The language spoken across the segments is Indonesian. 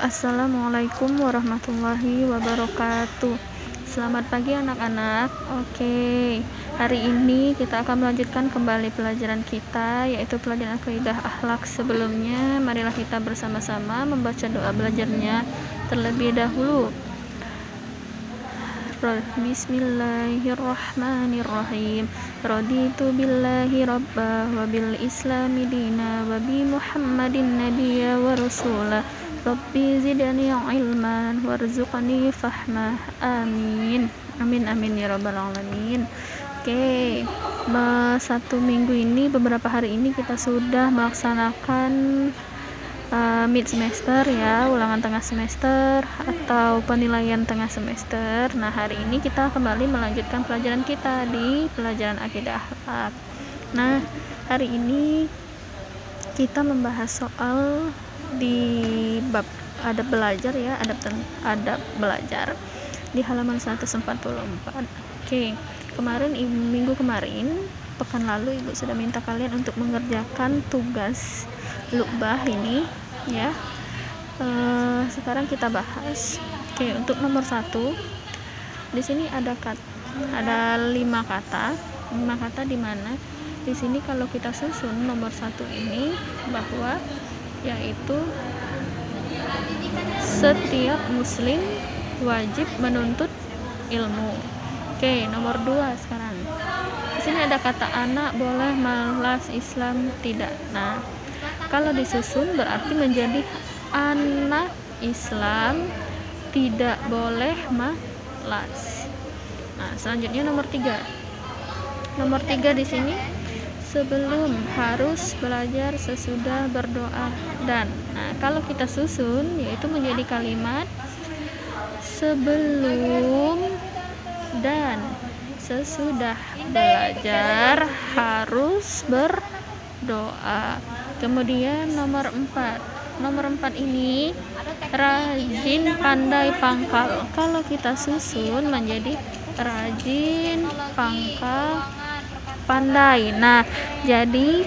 Assalamualaikum warahmatullahi wabarakatuh. Selamat pagi anak-anak. Oke, hari ini kita akan melanjutkan kembali pelajaran kita, yaitu pelajaran akidah akhlak. Sebelumnya, marilah kita bersama-sama membaca doa belajarnya terlebih dahulu. Bismillahirrahmanirrahim. Raditu billahi rabba wa bil islami dina wa bi muhammadin nabiyya wa rasula. Rabbi zidni ilman warzuqni fahmah. Amin. Amin amin ya rabbal alamin. Oke, satu minggu ini, beberapa hari ini kita sudah melaksanakan mid semester ya, ulangan tengah semester atau penilaian tengah semester. Nah, hari ini kita kembali melanjutkan pelajaran kita di pelajaran akidah akhlak. Nah, hari ini kita membahas soal di bab adab belajar ya, adab belajar di halaman 144. Oke, minggu kemarin, pekan lalu Ibu sudah minta kalian untuk mengerjakan tugas lubah ini ya. Sekarang kita bahas. Oke, untuk nomor 1 di sini ada 5 kata di mana di sini kalau kita susun nomor 1 ini bahwa yaitu setiap muslim wajib menuntut ilmu. Oke, nomor 2 sekarang. Di sini ada kata anak boleh malas, Islam tidak. Nah, kalau disusun berarti menjadi anak Islam tidak boleh malas. Nah, selanjutnya nomor 3. Nomor 3 di sini sebelum harus belajar, sesudah berdoa dan. Nah, kalau kita susun yaitu menjadi kalimat sebelum dan sesudah belajar harus berdoa. Kemudian nomor 4 ini rajin pandai pangkal. Kalau kita susun menjadi rajin pangkal pandai. Nah, jadi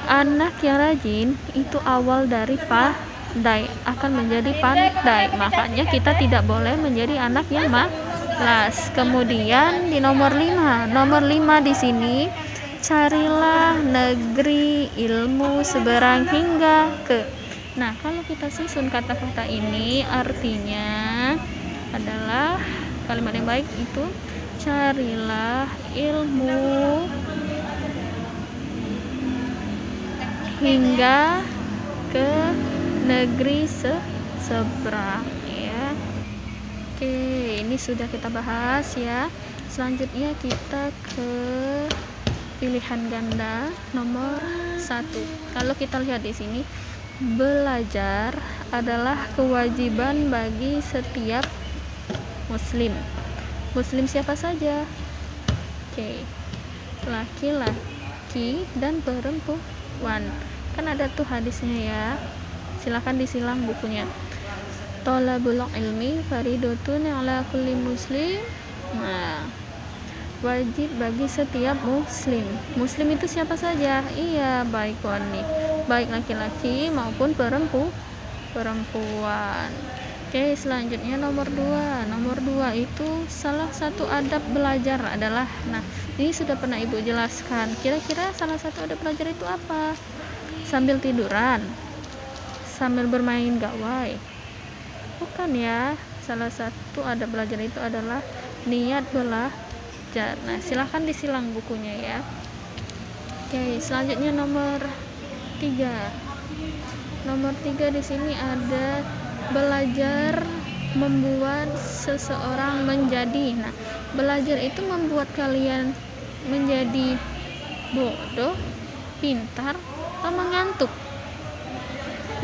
anak yang rajin itu awal dari pandai akan menjadi pandai. Makanya kita tidak boleh menjadi anak yang malas. Kemudian di nomor 5 di sini carilah negeri ilmu seberang hingga ke. Nah, kalau kita susun kata-kata ini artinya adalah kalimat yang baik itu carilah ilmu hingga ke negeri seberang ya. Oke, ini sudah kita bahas ya. Selanjutnya kita ke pilihan ganda nomor 1. Kalau kita lihat di sini, belajar adalah kewajiban bagi setiap muslim. Muslim siapa saja? Oke, laki-laki dan perempuan. Kan ada tuh hadisnya ya. Silakan disilang bukunya. Thalabul ilmi faridatun 'ala kulli muslim. Nah, wajib bagi setiap muslim. Muslim itu siapa saja? Iya, baik laki-laki maupun perempuan. Oke, selanjutnya nomor 2 itu salah satu adab belajar adalah, nah ini sudah pernah Ibu jelaskan. Kira-kira salah satu adab belajar itu apa? Sambil tiduran, sambil bermain gawai? Bukan ya. Salah satu adab belajar itu adalah niat belajar. Nah, silahkan disilang bukunya ya. Oke, selanjutnya nomor 3 di sini ada belajar membuat seseorang menjadi. Nah, belajar itu membuat kalian menjadi bodoh, pintar, atau mengantuk.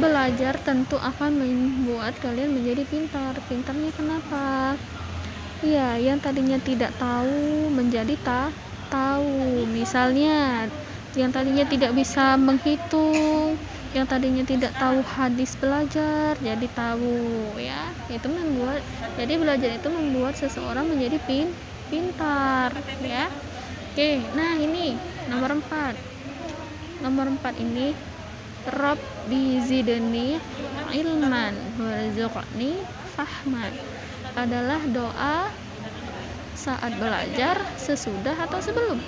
Belajar tentu akan membuat kalian menjadi pintar. Pintarnya kenapa? Ya, yang tadinya tidak tahu menjadi tahu. Misalnya yang tadinya tidak bisa menghitung, yang tadinya tidak tahu hadis belajar jadi tahu ya. Itu jadi belajar itu membuat seseorang menjadi pintar ya. Oke, nah ini nomor 4 ini Rabbi zidni ilman warzuqni fahman adalah doa saat belajar, sesudah atau sebelum?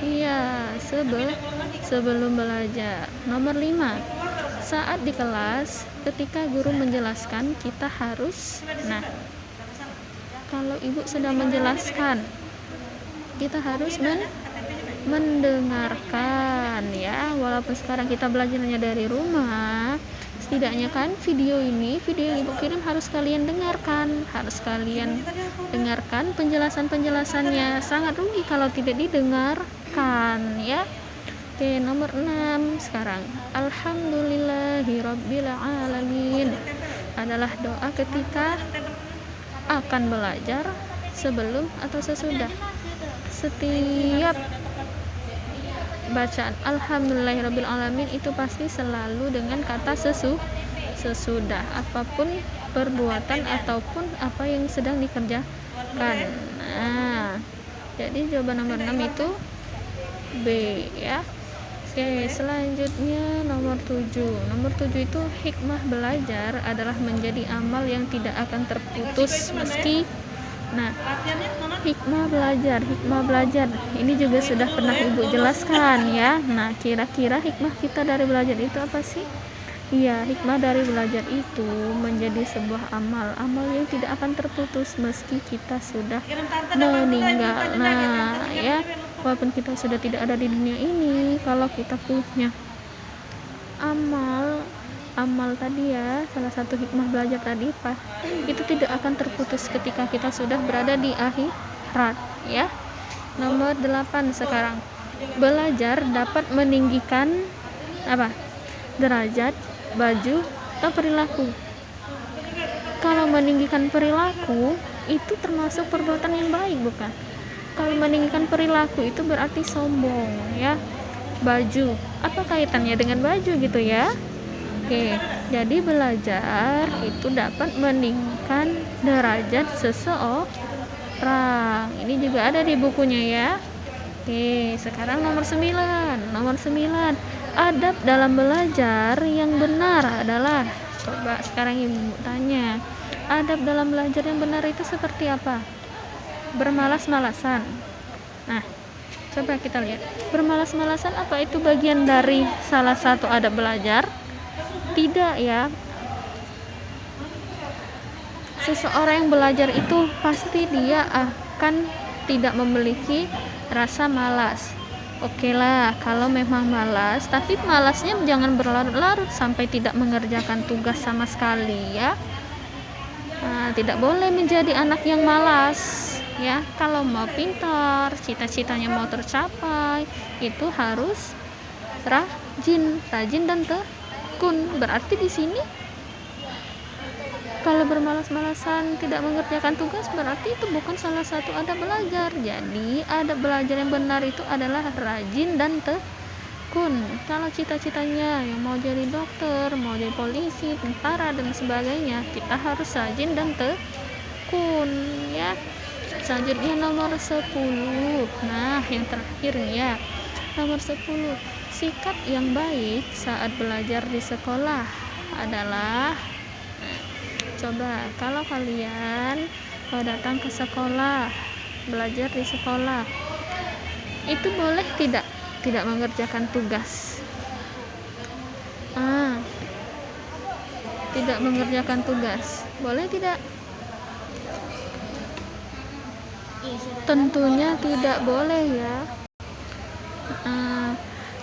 Iya, sebelum belajar. Nomor 5, saat di kelas ketika guru menjelaskan kita harus, nah, kalau ibu sedang menjelaskan kita harus mendengarkan ya, walaupun sekarang kita belajarnya dari rumah, setidaknya kan video yang ibu kirim harus kalian dengarkan, penjelasannya. Sangat rugi kalau tidak didengarkan ya. Oke, nomor 6 sekarang. Alhamdulillahirabbil alamin adalah doa ketika akan belajar, sebelum atau sesudah. Setiap bacaan alhamdulillahirabbil alamin itu pasti selalu dengan kata sesudah, apapun perbuatan ataupun apa yang sedang dikerjakan. Nah, jadi jawaban nomor 6 itu B ya. Oke, selanjutnya nomor 7 itu hikmah belajar adalah menjadi amal yang tidak akan terputus meski. Nah, hikmah belajar ini juga sudah pernah ibu jelaskan ya. Nah, kira-kira hikmah kita dari belajar itu apa sih? Iya, hikmah dari belajar itu menjadi sebuah amal yang tidak akan terputus meski kita sudah meninggal. Nah ya, walaupun kita sudah tidak ada di dunia ini, kalau kita punya amal tadi ya, salah satu hikmah belajar tadi itu tidak akan terputus ketika kita sudah berada di akhirat ya. Nomor 8 sekarang, belajar dapat meninggikan apa? Derajat, baju, atau perilaku. Kalau meninggikan perilaku itu termasuk perbuatan yang baik, bukan? Kalau meninggikan perilaku itu berarti sombong ya. Baju, apa kaitannya dengan baju gitu ya? Oke, jadi belajar itu dapat meninggikan derajat seseorang. Ini juga ada di bukunya ya. Oke, sekarang nomor 9. Adab dalam belajar yang benar adalah, coba sekarang ibu tanya, adab dalam belajar yang benar itu seperti apa? Bermalas-malasan. Nah, coba kita lihat, bermalas-malasan apa itu bagian dari salah satu adab belajar? Tidak ya. Seseorang yang belajar itu pasti dia akan tidak memiliki rasa malas. Oke lah, kalau memang malas, tapi malasnya jangan berlarut-larut sampai tidak mengerjakan tugas sama sekali ya. Nah, tidak boleh menjadi anak yang malas ya. Kalau mau pintar, cita-citanya mau tercapai, itu harus rajin dan tekun. Berarti di sini kalau bermalas-malasan tidak mengerjakan tugas, berarti itu bukan salah satu adab belajar. Jadi adab belajar yang benar itu adalah rajin dan tekun. Kalau cita-citanya yang mau jadi dokter, mau jadi polisi, tentara dan sebagainya, kita harus rajin dan tekun ya. Selanjutnya nomor 10. Nah, yang terakhir ya. Nomor 10. Sikap yang baik saat belajar di sekolah adalah, coba kalau kalian datang ke sekolah, belajar di sekolah, itu boleh tidak mengerjakan tugas? Tidak mengerjakan tugas, boleh tidak? Tentunya tidak boleh ya.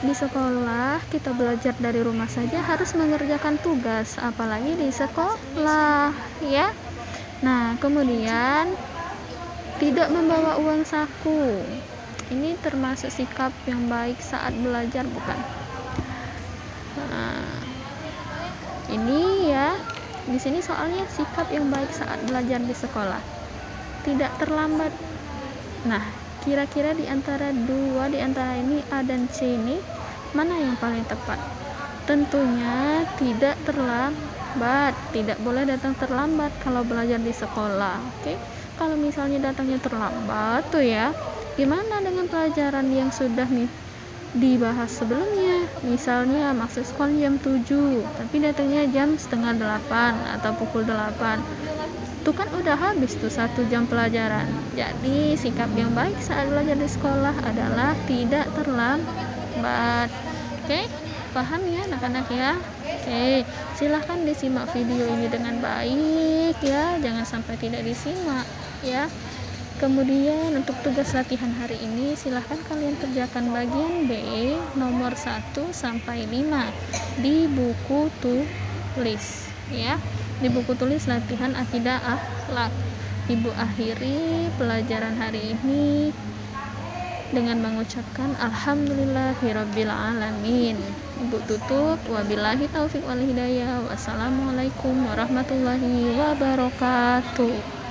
Di sekolah kita belajar dari rumah saja harus mengerjakan tugas, apalagi di sekolah ya. Nah, kemudian tidak membawa uang saku, ini termasuk sikap yang baik saat belajar, bukan? Ini ya, di sini soalnya sikap yang baik saat belajar di sekolah, tidak terlambat. Nah, kira-kira di antara ini A dan C ini mana yang paling tepat? Tentunya tidak terlambat. Tidak boleh datang terlambat kalau belajar di sekolah. Oke? Kalau misalnya datangnya terlambat tuh ya, gimana dengan pelajaran yang sudah dibahas sebelumnya. Misalnya maksud sekolah jam 7 tapi datangnya jam setengah 8 atau pukul 8, itu kan udah habis tuh 1 jam pelajaran. Jadi sikap yang baik saat belajar di sekolah adalah tidak terlambat. Oke, paham ya anak-anak ya? Oke, silahkan disimak video ini dengan baik ya, jangan sampai tidak disimak ya. Kemudian untuk tugas latihan hari ini silahkan kalian kerjakan bagian B nomor 1 sampai 5 di buku tulis ya. Di buku tulis latihan akidah akhlak. Ibu akhiri pelajaran hari ini dengan mengucapkan alhamdulillahirabbil alamin. Ibu tutup, wabillahi taufik wal hidayah. Wassalamualaikum warahmatullahi wabarakatuh.